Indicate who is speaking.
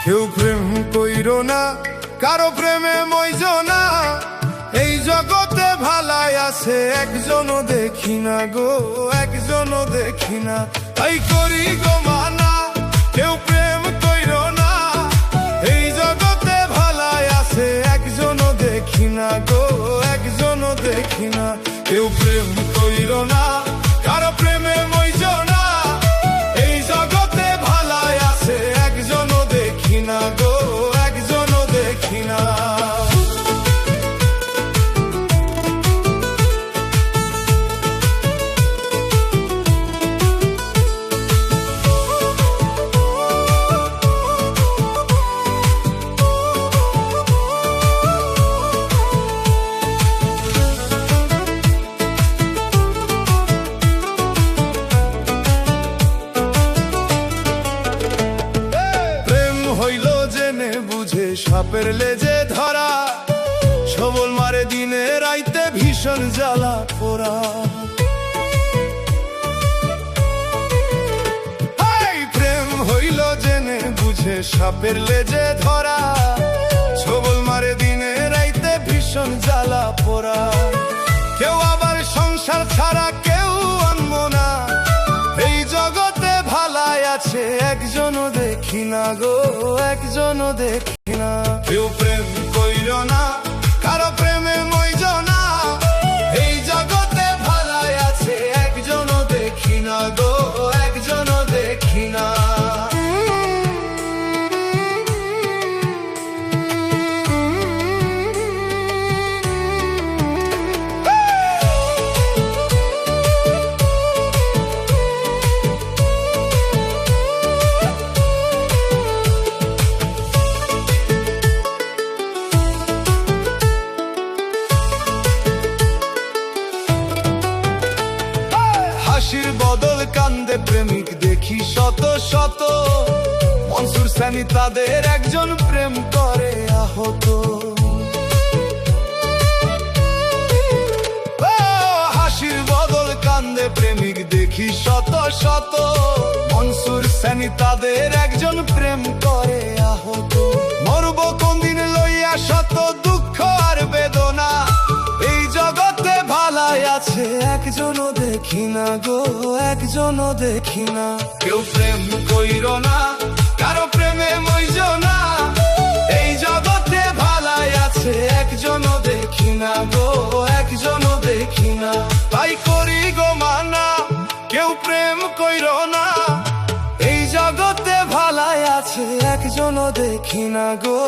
Speaker 1: কেউ প্রেম কইরো না, কারো প্রেমে মইজো না। এই জগতে ভালাই আছে একজনও দেখি না গো, একজনও দেখি না। তাই করি গো মানা, কেউ প্রেম কইরো না। এই জগতে ভালাই আছে একজনও দেখি না গো, একজনও দেখি না। কেউ প্রেম কইরো না, কারো প্রেমে মইজো না। এই জগতে ভালাই আছে একজনও দেখি না গো, একজনও দেখি না। হইল জেনে বুঝে সাপের লেজে ধরা, সবল মারে দিনে রাইতে ভীষণ জ্বালা পোড়া। প্রেম হইল জেনে বুঝে সাপের লেজে ধরা, সবল মারে দিনে রাইতে ভীষণ জ্বালা পোড়া। কেউ আবার সংসার ছাড়া কেউ আনবো না। এই জগতে ভালাই আছে একজনও দেখি না গো, একজনও দেখি না। কেউ প্রেম কইরো না, কারো প্রেমে মইজো না। এই জগতে ভালাই আছে একজনও দেখি না গো, একজনও দেখি না। হাসির বদল কান্দে প্রেমিক দেখি শত শত। মনসুর সানি তাদের একজন প্রেম করে আহত। হাসির বদল কান্দে প্রেমিক দেখি শত শত। মনসুর সানি তাদের একজন প্রেম করে আহত। মরব কোন দিন লইয়া শত দুঃখ আর বেদনা। এই জগতে ভালাই আছে একজনও দেখি না গো, একজনও দেখি না। কেউ প্রেম কইরো না, কারো প্রেমে মইজো না। এই জগতে ভালাই আছে একজনও দেখি না গো, একজনও দেখি না। তাই করি গো মানা, কেউ প্রেম কইরো না। এই জগতে ভালাই আছে একজনও দেখি না গো,